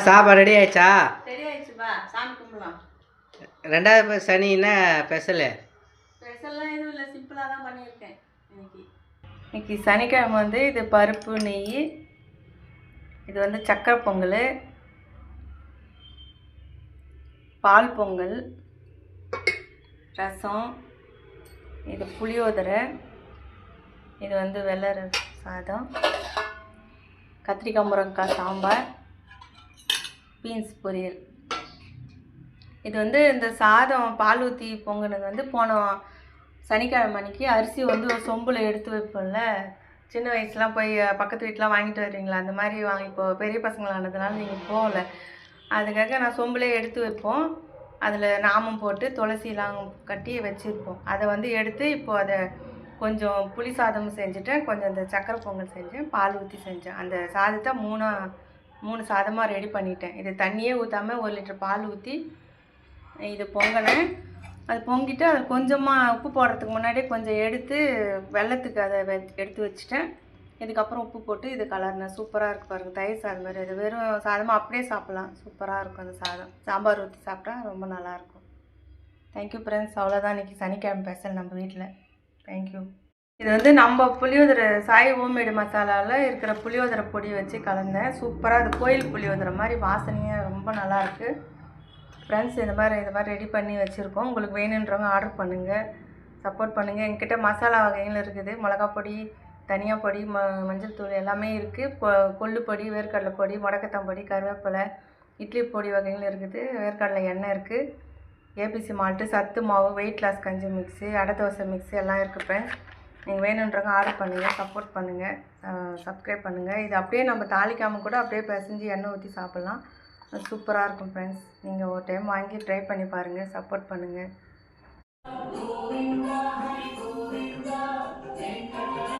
சாப்பாடு ரெடி ஆயிடுச்சா? ரெடி ஆயிடுச்சுப்பா, சாமி கும்பிடலாம். ரெண்டாவது சனி என்ன ஸ்பெஷலு? ஸ்பெஷல்லாம் எதுவும் இல்லை, சிம்பிளாக தான் பண்ணியிருக்கேன். இன்னைக்கு சனிக்கிழமை வந்து இது பருப்பு நெய், இது வந்து சக்கரை பொங்கல், பால் பொங்கல், ரசம், இது புளியோதரை, இது வந்து வெள்ளை சாதம், கத்திரிக்காய் முருங்கைக்காய் சாம்பார், பீன்ஸ் பொரியல். இது வந்து இந்த சாதம் பால் ஊற்றி பொங்கினது வந்து போன சனிக்கிழமை அன்னைக்கு அரிசி வந்து ஒரு சொம்பில் எடுத்து வைப்போம்ல, சின்ன வயசுலாம் போய் பக்கத்து வீட்டிலாம் வாங்கிட்டு வருவீங்களா, அந்த மாதிரி இப்போ பெரிய பசங்களானதுனால நீங்கள் போகல, அதுக்காக நான் சொம்பிலே எடுத்து வைப்போம். அதில் நாமம் போட்டு துளசிலாம் கட்டி வச்சுருப்போம். அதை வந்து எடுத்து இப்போது அதை கொஞ்சம் புளி சாதம் செஞ்சுட்டேன், கொஞ்சம் இந்த சக்கரை பொங்கல் செஞ்சேன், பால் ஊற்றி செஞ்சேன். அந்த சாதத்தை மூணு சாதமாக ரெடி பண்ணிட்டேன். இது தண்ணியே ஊற்றாமல் 1 லிட்டர் பால் ஊற்றி இது பொங்கினேன். அது பொங்கிட்டு அது கொஞ்சமாக உப்பு போடுறதுக்கு முன்னாடியே கொஞ்சம் எடுத்து வெள்ளத்துக்கு அதை எடுத்து வச்சுட்டேன். இதுக்கப்புறம் உப்பு போட்டு இது கலர்னேன். சூப்பராக இருக்குது பாருங்கள், தயிர் சாதம் மாதிரி. இது வெறும் சாதமாக அப்படியே சாப்பிட்லாம், சூப்பராக இருக்கும் அந்த சாதம். சாம்பார் ஊற்றி சாப்பிட்டா ரொம்ப நல்லாயிருக்கும். தேங்க்யூ ஃப்ரெண்ட்ஸ், அவ்வளோதான் இன்றைக்கி சனிக்கிழமை ஸ்பெஷல் நம்ம வீட்டில். தேங்க்யூ. இது வந்து நம்ம புளியோதரை சாய் ஹோம்மேடு மசாலாவில் இருக்கிற புளியோதரை பொடி வச்சு கலந்தேன். சூப்பராக அது கோயில் புளியோதரை மாதிரி வாசனையாக ரொம்ப நல்லாயிருக்கு ஃப்ரெண்ட்ஸ். இந்த மாதிரி ரெடி பண்ணி வச்சுருக்கோம். உங்களுக்கு வேணுன்றவங்க ஆர்டர் பண்ணுங்கள், சப்போர்ட் பண்ணுங்கள். எங்ககிட்ட மசாலா வகைகள் இருக்குது, மிளகா பொடி, தனியா பொடி, மஞ்சள் தூள் எல்லாமே இருக்குது. கொள்ளு பொடி, வேர்க்கடலை பொடி, முடக்கத்தான் பொடி, கருவேப்பிலை, இட்லி பொடி வகைகள் இருக்குது, வேர்க்கடலை எண்ணெய் இருக்குது, ஏபிசி மால்ட்டு, சத்து மாவு, வெயிட் லாஸ் கஞ்சி மிக்ஸு, அடை தோசை மிக்ஸு எல்லாம் இருக்குது ஃப்ரெண்ட்ஸ். நீங்கள் வேணுன்றவங்க ஆர்டர் பண்ணுங்கள், சப்போர்ட் பண்ணுங்கள், சப்ஸ்கிரைப் பண்ணுங்கள். இது அப்படியே நம்ம தாளிக்காமல் கூட அப்படியே பிசைஞ்சு எண்ணெய் ஊற்றி சாப்பிட்லாம், சூப்பராக இருக்கும் ஃப்ரெண்ட்ஸ். நீங்கள் ஒரு டைம் வாங்கி ட்ரை பண்ணி பாருங்கள், சப்போர்ட் பண்ணுங்கள்.